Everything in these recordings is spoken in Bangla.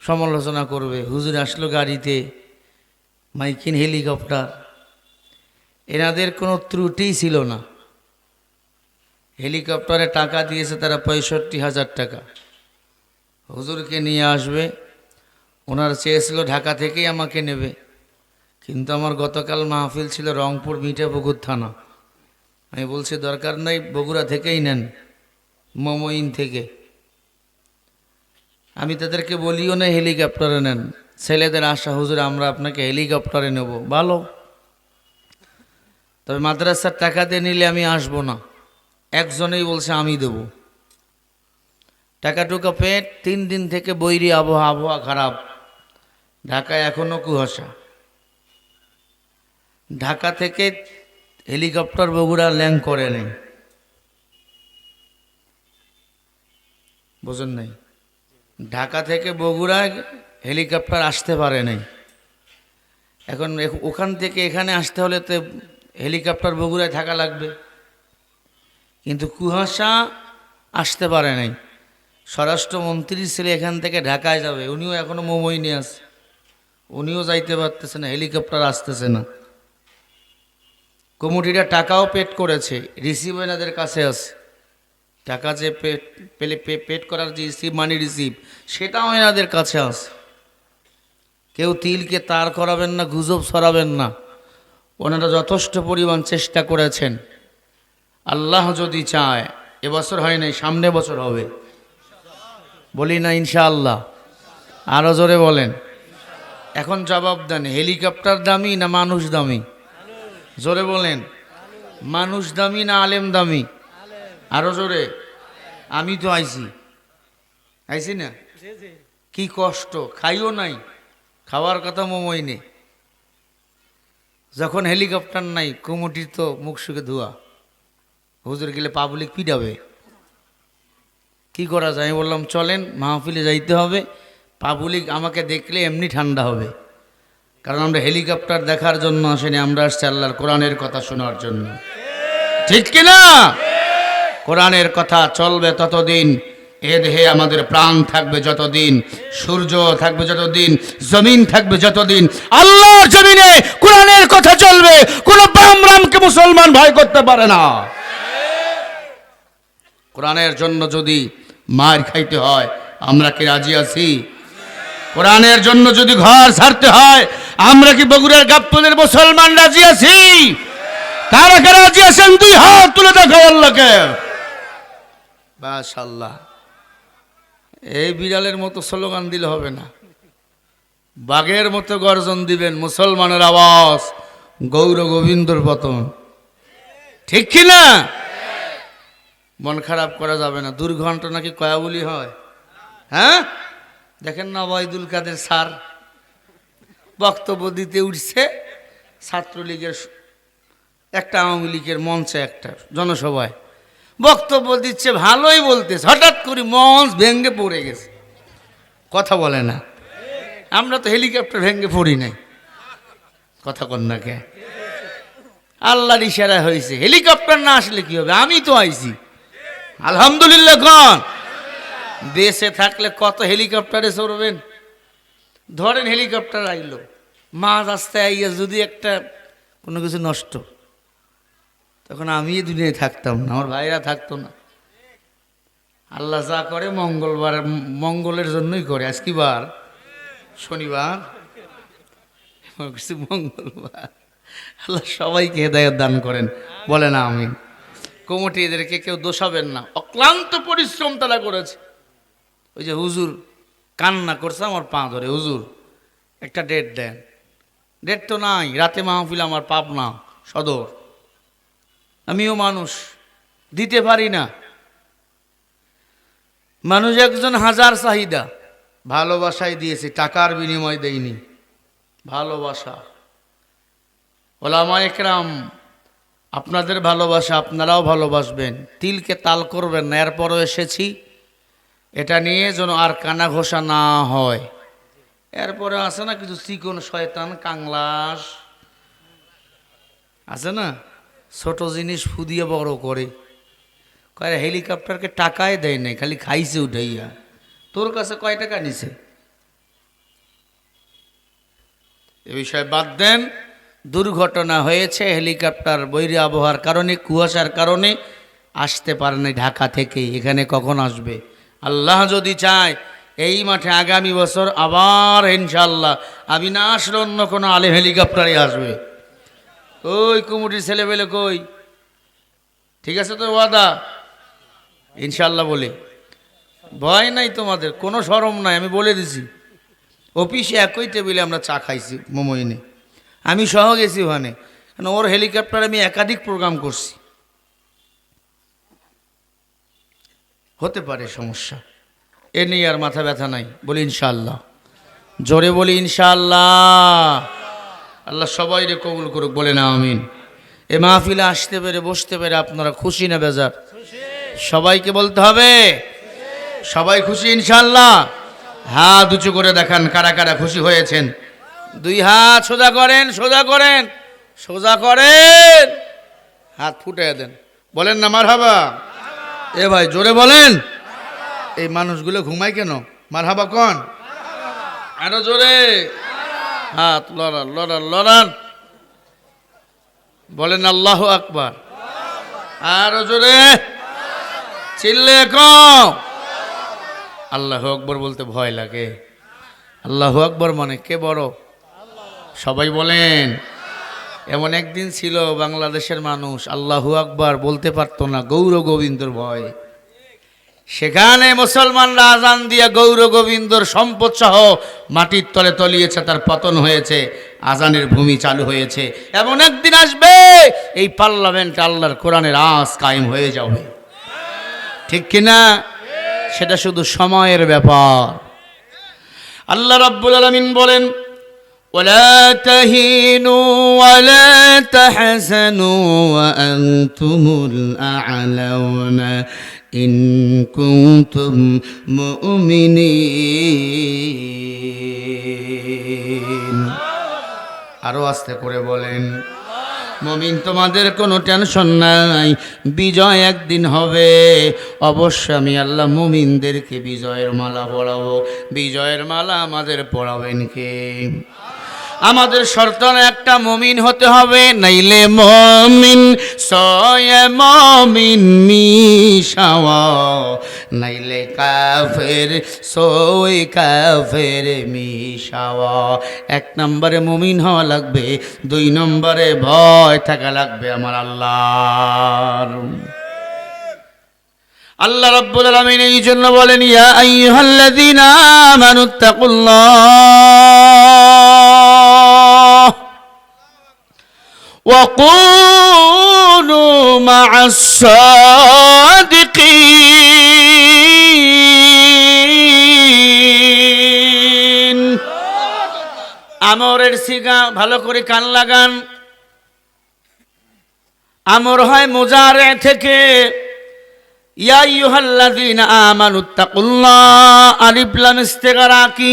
সমালোচনা করবে। হুজুর আসলো গাড়িতে, মাইকিন হেলিকপ্টার, এনাদের কোনো ত্রুটিই ছিল না। হেলিকপ্টারে টাকা দিয়েছে তারা 65,000 টাকা, হুজুরকে নিয়ে আসবে। ওনার চেয়েছিল ঢাকা থেকেই আমাকে নেবে, কিন্তু আমার গতকাল মাহফিল ছিল রংপুর মিঠাপুকুর থানা। আমি বলছি দরকার নাই, বগুড়া থেকেই নেন, মমইন থেকে। আমি তাদেরকে বলিও না হেলিকপ্টারে নেন। ছেলেদের আশা, হুজুর আমরা আপনাকে হেলিকপ্টারে নেব, ভালো, তবে মাদ্রাসার টাকা দিয়ে নিলে আমি আসবো না। একজনেই বলছে আমি দেব। টাকা টুকা পেট 3 দিন থেকে বৈরী আবহাওয়া, আবহাওয়া খারাপ, ঢাকায় এখনো কুয়াশা। ঢাকা থেকে হেলিকপ্টার বগুড়া ল্যাং করে নেই, বোঝেন নাই? ঢাকা থেকে বগুড়ায় হেলিকপ্টার আসতে পারে নাই। এখন ওখান থেকে এখানে আসতে হলে তো হেলিকপ্টার বগুড়ায় থাকা লাগবে, কিন্তু কুয়াশা আসতে পারে নাই। স্বরাষ্ট্রমন্ত্রীর ছেলে এখান থেকে ঢাকায় যাবে, উনিও এখনো মোমইনে আছে, উনিও যাইতে পারতেছে না, হেলিকপ্টার আসতেছে না। কমিটিরা টাকাও পেড করেছে, রিসিভ এনাদের কাছে আছে। টাকা যে পেড করার যে রিসিভ, মানি রিসিভ, সেটাও এনাদের কাছে আছে। কেউ তিলকে তার করাবেন না, গুজব ছড়াবেন না। ওনারা যথেষ্ট পরিমাণ চেষ্টা করেছেন। আল্লাহ যদি চায়, এবছর হয় নাই, সামনে বছর হবে। বলি না ইনশাআল্লাহ? আরো জোরে বলেন। এখন জবাব দেন, হেলিকপ্টার দামি না মানুষ দামি? জোরে বলেন। মানুষ দামি না আলেম দামি? আরো জোরে। আমি তো আইছি না, কি কষ্ট, খাইও নাই, খাওয়ার কথা মোমই নেই। যখন হেলিকপ্টার নাই, কমিটির তো মুখ শুকে ধোয়া। হুজুর গেলে পাবলিক পিটাবে, কি করা যায়? আমি বললাম চলেন, মাহফিলে যাইতে হবে। পাবলিক আমাকে দেখলে এমনি ঠান্ডা হবে, কারণ আমরা হেলিকপ্টার দেখার জন্য আসেনি, আমরা আসছি আল্লাহর কোরআনের কথা শোনার জন্য। ঠিক কিনা? কোরআনের কথা চলবে ততদিন, এ দেহে আমাদের প্রাণ থাকবে যতদিন, সূর্য থাকবে যতদিন, জমিন থাকবে যতদিন, আল্লাহর জমিনে কোরআনের কথা চলবে। কোন বামরামকে মুসলমান ভয় করতে পারে না। কোরআনের জন্য যদি মার খাইতে হয়, আমরা কি রাজি আছি? কোরআনের জন্য যদি ঘর ছাড়তে হয়, আমরা কি বগুড়ার গাবতলীর মুসলমান রাজি আছি? কারা কারা রাজি আছেন? 2 হাত তুলে দেখাও আল্লাহকে। মাশাআল্লাহ। এই বিড়ালের মতো স্লোগান দিলে হবে না, বাঘের মতো গর্জন দিবেন। মুসলমানের আওয়াজ, গৌর গোবিন্দর পতন। ঠিক কিনা? মন খারাপ করা যাবে না। দুর্ঘণ্টা নাকি কয়াবলি হয়, হ্যাঁ? দেখেন না ওবায়দুল কাদের স্যার বক্তব্য দিতে উঠছে ছাত্রলীগের একটা, আওয়ামী লীগের মঞ্চে একটা জনসভায় বক্তব্য দিচ্ছে, ভালোই বলতেছে, হঠাৎ করে মঞ্চ ভেঙ্গে পড়ে গেছে, কথা বলে না। আমরা তো হেলিকপ্টার ভেঙ্গে পড়ি নাই, কথা কন না কে? আল্লাহর ইশারা হয়েছে। হেলিকপ্টার না আসলে কি হবে? আমি তো আইছি, আলহামদুলিল্লাহ। কন দেশে থাকলে কত হেলিকপ্টারে চড়বেন। ধরেন হেলিকপ্টার আইলো, মাঝ রাস্তায় আইয়া যদি একটা কোনো কিছু নষ্ট, তখন আমি এই দুনিয়ায় থাকতাম না, আমার ভাইরা থাকতো না। আল্লাহ যা করে মঙ্গলবার, মঙ্গলের জন্যই করে। আজ কি বার? শনিবার, মঙ্গলবার। আল্লাহ সবাইকে হেদায়েত দান করেন, বলে না আমি। কমিটি এদেরকে কেউ দোষাবেন না, অক্লান্ত পরিশ্রম তারা করেছে। ওই যে হুজুর কান্না করছে আমার পা ধরে, হুজুর একটা ডেট দেন। ডেট তো নাই, রাতে মাহফিল আমার পাবনা সদর, আমিও মানুষ, দিতে পারি না। মানুষ একজন হাজার চাহিদা, ভালোবাসায় দিয়েছি, টাকার বিনিময় দেইনি, ভালোবাসা। ওলামা একরাম, আপনাদের ভালোবাসা আপনারাও ভালোবাসবেন, তিলকে তাল করবেন না। এরপরও এসেছি এটা নিয়ে যেন আর কানা ঘোষা না হয়। এরপরে আছে না কিছু চিকন শয়তান কাংলাস আছে না, ছোট জিনিস ফুদিয়ে বড় করে। কয় হেলিকপ্টারকে টাকায় দেয় নাই, খালি খাইছে উঠাইয়া। তোর কাছে কয় টাকা নিছে? এ বিষয়ে বাদ দেন। দুর্ঘটনা হয়েছে, হেলিকপ্টার বৈরী আবহাওয়ার কারণে, কুয়াশার কারণে আসতে পারেনি ঢাকা থেকে। এখানে কখন আসবে? আল্লাহ যদি চায় এই মাঠে আগামী বছর আবার ইনশাআল্লাহ, আমি না আসলে অন্য কোনো আলেম হেলিকপ্টারে আসবে। ওই কুমুটির ছেলেবেলে কই? ঠিক আছে তো ওয়াদা? ইনশাআল্লাহ বলে ভয় নাই তোমাদের, কোনো শরম নাই, আমি বলে দিছি। অফিসে একই টেবিলে আমরা চা খাইছি, মোমো এনে, আমি সহ গেছি ওখানে, কারণ ওর হেলিকপ্টারে আমি একাধিক প্রোগ্রাম করছি। হতে পারে সমস্যা, এ নিয়ে আর মাথা ব্যথা নাই। বলি ইনশাআল্লাহ, জোরে বলি ইনশাআল্লাহ। আল্লাহ সবাই রে কবুল করুক, বলে না আমিন। এ মাহফিলে আসতে পেরে বসতে পেরে আপনারা খুশি না বেজার? সবাইকে বলতে হবে সবাই খুশি ইনশাআল্লাহ। হাত উঁচু করে দেখান কারা কারা খুশি হয়েছেন। দুই হাত সোজা করেন, সোজা করেন, সোজা করেন, হাত ফুটে দেন, বলেন না মারহাবা। এ ভাই জোরে বলেন। এই মানুষগুলো ঘুমায় কেন? মারহাবা কোন? আরো জোরে হাত লড়ান, লড়ান, লড়ান, বলেন আল্লাহু আকবার। আরো জোরে চিল্লে কম। আল্লাহু আকবার বলতে ভয় লাগে। আল্লাহু আকবার মানে কে বড়? সবাই বলেন। এমন একদিন ছিল বাংলাদেশের মানুষ আল্লাহু আকবার বলতে পারতো না, গৌর গোবিন্দর ভয়। সেখানে মুসলমানরা আজান দিয়া গৌর গোবিন্দর সম্পদ সহ মাটির তলে তলিয়েছে, তার পতন হয়েছে, আজানের ভূমি চালু হয়েছে। এমন একদিন আসবে এই পার্লামেন্ট আল্লাহর কোরআনের আজ কায়েম হয়ে যাবে, ঠিক কিনা? সেটা শুধু সময়ের ব্যাপার। আল্লাহ রাব্বুল আলামিন বলেন, ওয়ালা তাহিনু ওয়ালা তাহজানু ওয়া আনতুমুল আ'লাউনা ইন কুনতুম মুমিনিন। আরো আস্তে করে বলেন, মুমিন তোমাদের কোনো টেনশন নাই, বিজয় একদিন হবে। অবশ্য আমি আল্লাহ মুমিনদেরকে বিজয়ের মালা পরাবো। বিজয়ের মালা আমাদের পরাবেন কে? আমাদের শর্ত একটা, মুমিন হতে হবে, নাইলে মুমিন সয় মুমিন মিশাওয়া, নাইলে কাফের সয় কাফের মিশাওয়া। এক নম্বরে মুমিন হওয়া লাগবে, দুই নম্বরে ভয় থাকা লাগবে আমার আল্লাহর। আল্লাহ রাব্বুল আলামিন এই জন্য বলেন, ইয়া আইয়ুহাল্লাযীনা আমানুত্তাকুল্লাহ ওয়া কুনু মা'আস সাদিকিন। আমরের সিগা ভালো করে কান লাগান। আমর হয় মুজারে থেকে। ইয়া আইয়ুহাল্লাযীনা আমানুত্তাকুল্লাহ, আলিফ লাম ইস্তিগরা কি?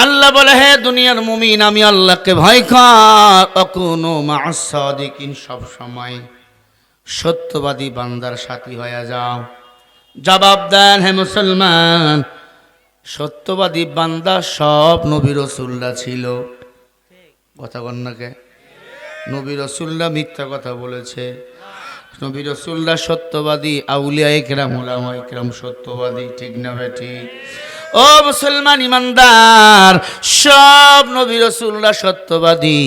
আল্লাহ বলে, হে দুনিয়ার মুমিন, আমি আল্লাহকে ভয় কর। অকুনু মা'আস সাদিকিন, সব সময় সত্যবাদী বান্দার সাথী হয়ে যাও। জবাব দেন হে মুসলমান, সত্যবাদী বান্দা সব নবী রাসূলরা ছিল। কথা বল না কে? নবী রাসূলরা মিথ্যা কথা বলেছে? নবী রাসূলরা সত্যবাদী, আউলিয়া ইকরাম উলামা ইকরাম সত্যবাদী, ঠিক না ঠিক? ও মুসলমান ইমানদার, সব নবী রাসূলরা সত্যবাদী।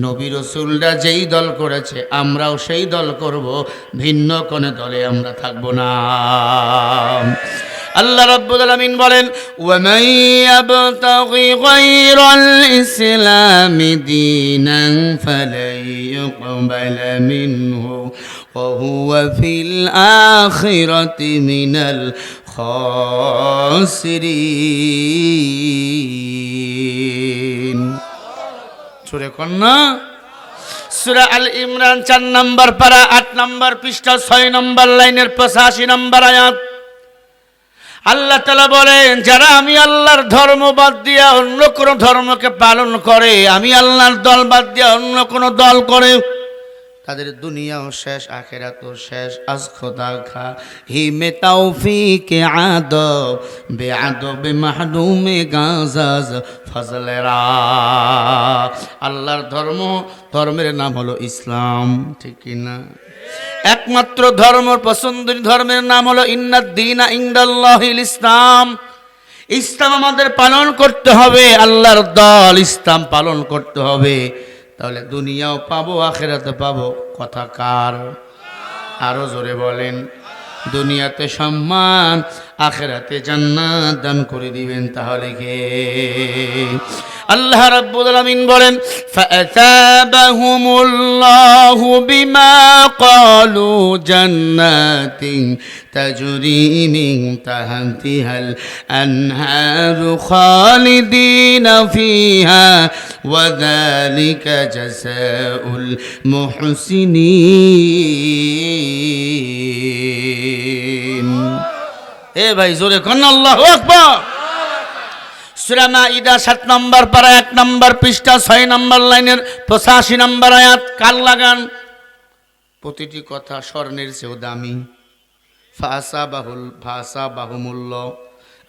নবী রাসূলরা যেই দল করেছে আমরাও সেই দল করব, ভিন্ন কোন দলে আমরা থাকব না। আল্লাহ রাব্বুল আলামিন বলেন, ওয়া মান ইয়াবতাগি গায়রাল ইসলামি দীনান ফালাই ইউকবালা মিনহু ওয়া হুয়া ফিল আখিরাতি মিনাল খাসিরিন। সূরা কন্যা, সূরা আল ইমরান 4 নম্বর পারা 8 নম্বর পৃষ্ঠা 6 নম্বর লাইনের 85 নম্বর আয়াত। আল্লাহ তাআলা বলেন, যারা আমি আল্লাহর ধর্ম বাদ দিয়া অন্য কোন ধর্মকে পালন করে, আমি আল্লাহর দল বাদ দিয়া অন্য কোন দল করে, তাদের দুনিয়াও শেষ আখেরাতও শেষ। আজ খোদা খা হিমে তৌফিকে আদব বেআদবে মাহদুমে গাজাজ ফজলেরা। আল্লাহর ধর্মের নাম হলো ইসলাম, ঠিক কিনা? একমাত্র ধর্ম, পছন্দের ধর্মের নাম হলো ইন্নাদ-দীনা ইনদাল্লাহিল ইসলাম। ইসলাম আমাদের পালন করতে হবে, আল্লাহর দল ইসলাম পালন করতে হবে, তাহলে দুনিয়াও পাবো আখেরাতে পাবো। কথা কার? আরো জোরে বলেন। দুনিয়াতে সম্মান, আখেরাতে জান্নাত দান করে দিবেন, তাহলে কে? আল্লাহ রাব্বুল আলামিন বলেন ফাআতাবাহুমুল্লাহু বিমা ক্বালু জান্নাতিন তাজরি মিন তাহতিহাল আনহারু খালিদিনা ফিহা ওয়া যালিকা জাযাউল মুহসিনিন। এ ভাই জোরে কোন আল্লাহু আকবার। সূরা মাইদা 7 নম্বর পারা 1 নম্বর পৃষ্ঠা 6 নম্বর লাইনের 85 নম্বর আয়াত। কাল লাগান, প্রতিটি কথা স্বর্ণের চেয়েও দামি। ফাসাবাহুমুল্লাহ,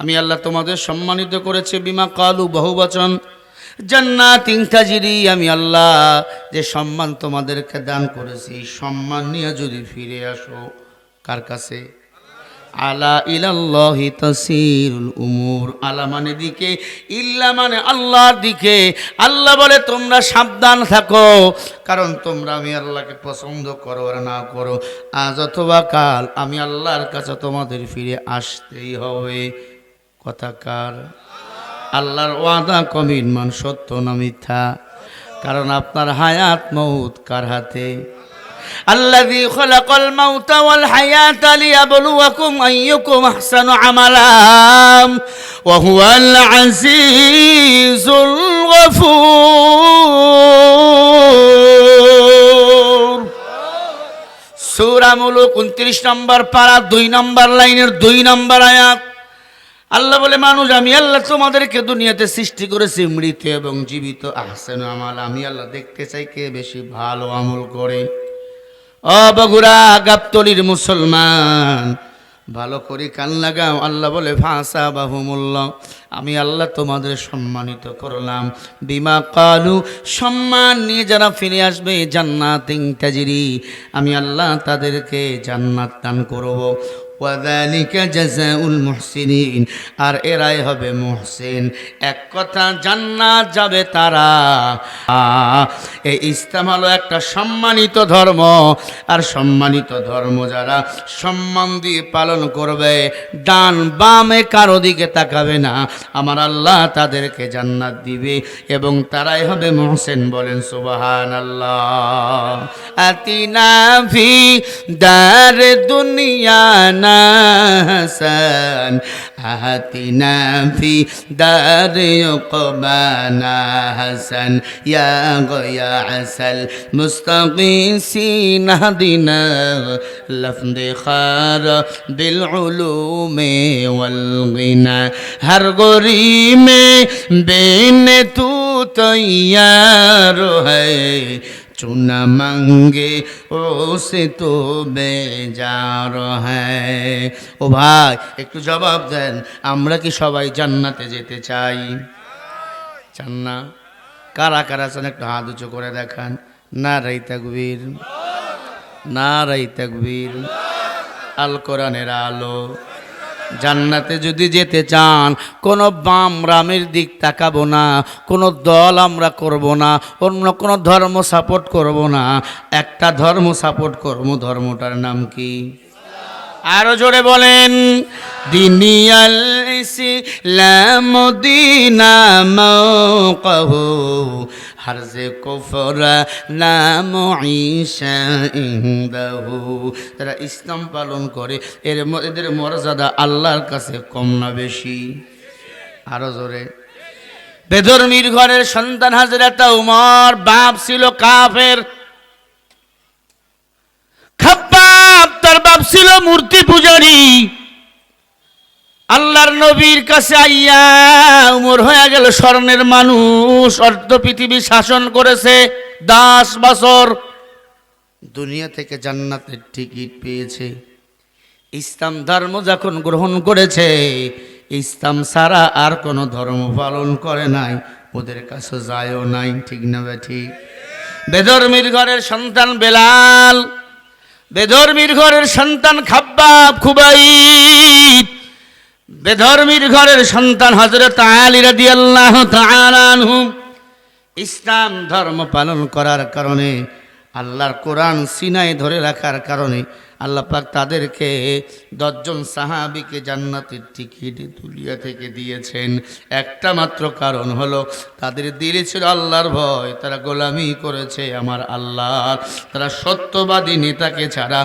আমি আল্লাহ তোমাদের সম্মানিত করেছি। বিমা কালু বহুবচন, জান্নাতিন তাজরি, আমি আল্লাহ যে সম্মান তোমাদেরকে দান করেছি, সম্মান নিয়ে যদি ফিরে আসো কার কাছে? আলা ইলাল্লাহি তাসিরুল উমুর। আলা মানে দিকে, ইল্লা মানে আল্লাহর দিকে। আল্লাহ বলে তোমরা সাবধান থাকো, কারণ তোমরা আমি আল্লাহকে পছন্দ করো আর না করো, আজ অথবা কাল আমি আল্লাহর কাছে তোমাদের ফিরে আসতেই হবে। কথা কার? আল্লাহর ওয়াদা কমিটমেন্ট সত্য না মিথ্যা? কারণ আপনার হায়াত মউত কার হাতে? الذي خلق الموت والحياة ليبلوكم أيكم أحسن عملا وهو العزيز الغفور। সূরা মুলুক 29 নম্বর পারা 2 নম্বর লাইনের 2 নম্বর আয়াত। আল্লাহ বলে মানুষ আমি আল্লাহ তোমাদেরকে দুনিয়াতে সৃষ্টি করেছি মৃত এবং জীবিত। আহসানু আমাল, আমি আল্লাহ দেখতে চাই কে বেশি ভালো আমল করে। ও বগুড়া গাবতলির মুসলমান, ভালো করে কান লাগাও। আল্লাহ বলে ফাসাবাহুমুল্লাহ, আমি আল্লাহ তোমাদের সম্মানিত করলাম। বিমা কালু, সম্মান নিয়ে যারা ফিরে আসবে, জান্নাতিন তাজরি, আমি আল্লাহ তাদেরকে জান্নাত দান করব। ওয়াযালিকা জাযাউল মুহসিনিন, আর এরাই হবে মুহসিন। এক কথা জান্নাত যাবে তারা। এই ইসলাম হলো একটা সম্মানিত ধর্ম, আর সম্মানিত ধর্ম যারা সম্মান দিয়ে পালন করবে, ডান বামে কারো দিকে তাকাবে না, আমার আল্লাহ তাদেরকে জান্নাত দিবে এবং তারাই হবে মুহসিন। বলেন সুবহানাল্লাহ। আতিনা ফি দার দুনিয়া হাসান, আতিনা ফি দার উকবানা হাসান, ইয়া গয়া আসাল মুস্তাগিসিন হাদিনা লফদিখার বিল উলুমে ওয়াল গিনা, হর গরি মে বেনে তু তৈয়ার হ্যায়, চুনা মাঙ্গে ও সে তো বেজার হ্যায়। ও ভাই একটু জবাব দেন, আমরা কি সবাই জান্নাতে যেতে চাই? চান না? কারা কারা চান একটু হাত উঁচু করে দেখান। নারাই তাকবীর, নারাই তাকবীর। আল কোরআনের আলো। জান্নাতে যদি যেতে চান, কোনো বাম রামের দিক তাকাবো না, কোনো দল আমরা করব না, অন্য কোনো ধর্ম সাপোর্ট করব না, একটা ধর্ম সাপোর্ট করব। ধর্মটার নাম কি? আরো জোরে বলেন। দিনিয়াল ইসলাম দীনা মাওকাহু হারজে কুফরা নাম ঈশা ইনদাহু। তারা ইসলাম পালন করে, এদের মর্যাদা আল্লাহর কাছে কম না বেশি? আরো জোরে। বেধর্মীর ঘরের সন্তান হযরত উমর, বাপ ছিল কাফের। খাব্বাব তার বাপ ছিল মূর্তি পূজারী। আল্লাহর নবীর কাছে আইয়া উমর হয়ে গেল স্বর্ণের মানুষ, অর্ধ পৃথিবী শাসন করেছে 10 বছর। দুনিয়া থেকে জান্নাতের টিকিট পেয়েছে। ইসলাম ধর্ম যখন গ্রহণ করেছে, ইসলাম ছাড়া আর কোনো ধর্ম পালন করে নাই, ওদের কাছে যায়ও নাই। ঠিক না ঠিক? বেধর্মীর ঘরের সন্তান বেলাল, বেধর্মীর ঘরের সন্তান খাব্বাব, খুবাইব, বেধর্মীর ঘরের সন্তান হযরত আলী রাদিয়াল্লাহু তাআলা আনহু ইসলাম ধর্ম পালন করার কারণে, আল্লাহর কোরআন সিনায় ধরে রাখার কারণে আল্লাহ পাক তাদেরকে 10 জন সাহাবীকে জান্নাতের টিকিট দুনিয়া থেকে দিয়েছেন। একটা মাত্র কারণ হলো তাদের দিলে ছিল আল্লাহর ভয়, তারা গোলামি করেছে আমার আল্লাহর, তারা সত্যবাদী নেতাকে ছাড়া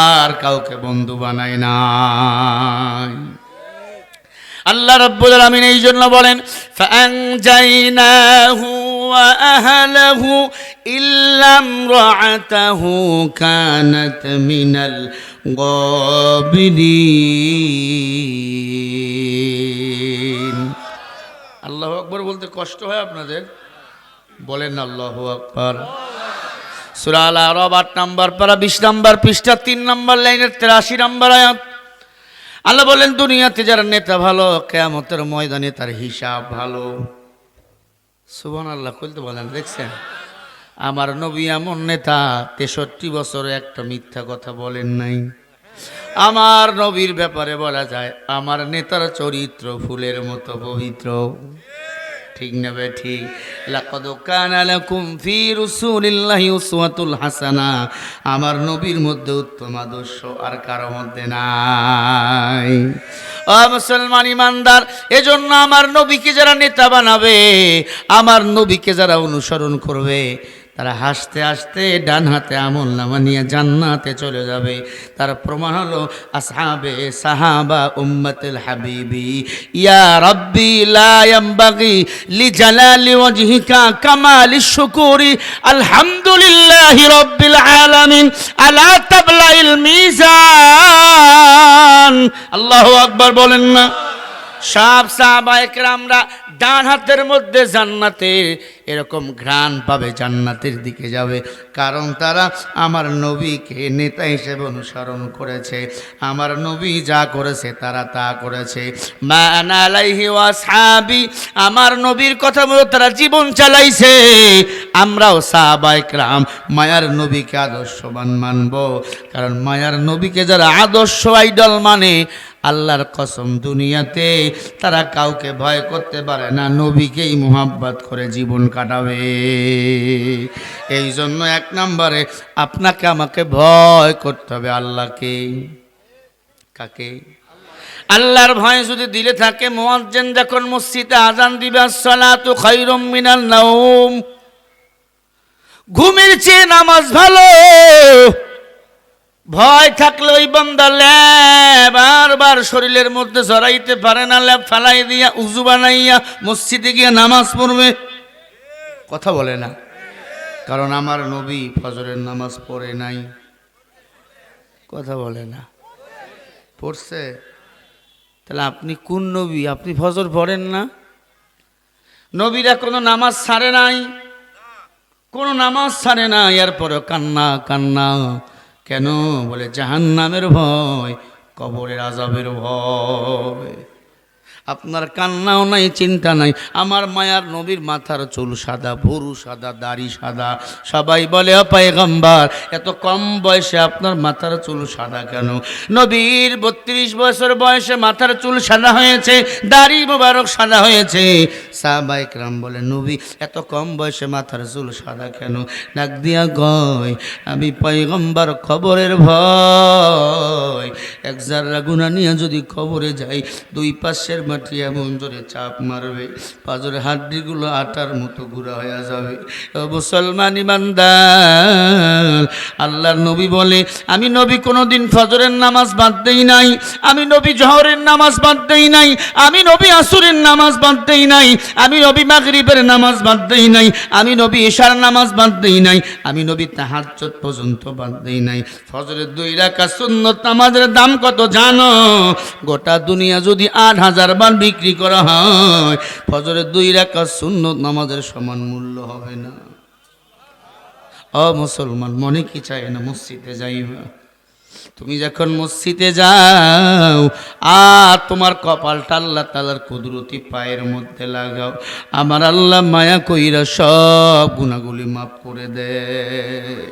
আর কাউকে বন্ধু বানায় নাই। আল্লাহ রাব্বুল আলামিন এই জন্য বলেন, ফাআনজাইনাহু ওয়া আহলাহু ইল্লা ইমরাআতাহু কানাত মিনাল গাবিরিন। আল্লাহু আকবার বলতে কষ্ট হয় আপনাদের? বলেন আল্লাহু আকবার। সূরা আল আরাফ 8 নম্বর পারা 20 নম্বর পৃষ্ঠা 3 নম্বর লাইনের 83 নম্বর আয়াত। আল্লাহ বলেন, দুনিয়াতে যারা নেতা ভালো, কিয়ামতের ময়দানে তার হিসাব ভালো। সুবহানাল্লাহ বলতে বলেন। দেখছেন আমার নবী এমন নেতা, 63 বছরে একটা মিথ্যা কথা বলেন নাই। আমার নবীর ব্যাপারে বলা যায়, আমার নেতার চরিত্র ফুলের মতো পবিত্র। ঠিক না বে ঠিক? লাকাদ কানা লাকুম ফি রাসূলিল্লাহি উসওয়াতুল হাসানা, আমার নবীর মধ্যে উত্তম আদর্শ আর কারো মধ্যে নাই। ও মুসলমান ইমানদার, এজন্য আমার নবীকে যারা নেতা বানাবে, আমার নবীকে যারা অনুসরণ করবে, তারা হাসতে হাসতে ডান হাতে আমলনামা নিয়ে জান্নাতে চলে যাবে। তার প্রমাণ হলো আসহাবে সাহাবা উম্মতুল হাবিবি। ইয়া রাব্বি লা ইয়ামবাগি লিজালালি ওয়াজহিকা কামালিশ শুকুরি আলহামদুলিল্লাহি রাব্বিল আলামিন আলা তাবলাইল মিজান। আল্লাহু আকবার বলেন না? সব সাহাবায়ে কেরামরা ডান হাতের মধ্যে জান্নাতে এরকম ঘ্রাণ পাবে, জান্নাতের দিকে যাবে, কারণ তারা আমার নবীকে নেতা হিসেবে অনুসরণ করেছে। আমার নবী যা করেছে তারা তা করেছে। মা আনা আলাইহি ওয়া আসহাবি, আমার নবীর কথা মতো তারা জীবন চালাইছে। আমরাও সাহাবায়ে কেরাম মায়ার নবীকে আদর্শবান মানব, কারণ মায়ার নবীকে যারা আদর্শ আইডল মানে, আল্লাহর কসম দুনিয়াতে তারা কাউকে ভয় করতে পারে না, নবীকেই মুহাব্বত করে জীবন কাটাবে। এই জন্য 1 নম্বরে আপনাকে আমাকে ভয় করতে হবে আল্লাহকে। কাকে? আল্লাহর ভয় যদি দিলে থাকে, মুয়াজ্জিন যখন মসজিদে আযান দিবে, আসসালাতু খায়রুম মিনান নাওম, ঘুমের চেয়ে নামাজ ভালো। ভয় থাকলে ওই বান্দা ল্যাব বারবার শরীরের মধ্যে জড়াইতে পারে না, ল্যাব ফালাই দিয়া উজু বানাইয়া মসজিদে গিয়ে নামাজ পড়বে। কথা বলে না, কারণ আমার নবী ফজরের নামাজ পড়ে নাই। কথা বলে না? পড়ছে? তাহলে আপনি কোন নবী? আপনি ফজর পড়েন না? নবীরা কোনো নামাজ ছাড়ে নাই, কোনো নামাজ ছাড়ে না, এরপরে কান্না কান্না। কেন? বলে জাহান্নামের ভয়, কবরের আযাবের ভয়। আপনার কান্নাও নাই, চিন্তা নাই। আমার মায়ার নবীর মাথার চুল সাদা, ভুরু সাদা, দাড়ি সাদা। সবাই বলে ও পয়গম্বর, এত কম বয়সে আপনার মাথার চুল সাদা কেন? নবীর 32 বছর বয়সে মাথার চুল সাদা হয়েছে, দাড়ি মোবারক সাদা হয়েছে। সাহাবায়ে কেরাম বলে, নবী এত কম বয়সে মাথার চুল সাদা কেন? ডাক দিয়া কয়, আমি পয়গম্বর কবরের ভয়। 1 জাররা গুনাহ নিয়ে যদি কবরে যাই, 2 পাশের মাটি এমন জোরে চাপ মারবে, পাজরের হাড্ডিগুলো আটার মতো গুঁড়া হয়ে যাবে। ও মুসলমান ইমানদার, আল্লাহর নবী বলে, আমি নবী কোনোদিন ফজরের নামাজ বাদ দেই নাই, আমি নবী জোহরের নামাজ বাদ দেই নাই, আমি নবী আসরের নামাজ বাদ দেই নাই, আমি নবী মাগরিবের নামাজ বাদ দেই নাই, আমি নবী ইশার নামাজ বাদ দেই নাই, আমি নবী তাহাজ্জুদ পর্যন্ত বাদ দেই নাই। ফজরের 2 রাকাত সুন্নত নামাজের দাম কত জানো? গোটা দুনিয়া যদি 8000 বার বিক্রি করা হয়, ফজরের 2 রাকাত সুন্নত নামাজের সমান মূল্য হবে না। মুসলমান, মনে কি চায় না মসজিদে যাইবা? তুমি যখন মসজিদে যাও আর তোমার কপালটা আল্লাহ তাআলার কুদরতি পায়ের মধ্যে লাগাও, আমার আল্লাহ মায়া কইরা সব গুনাহগুলি মাফ করে দেয়।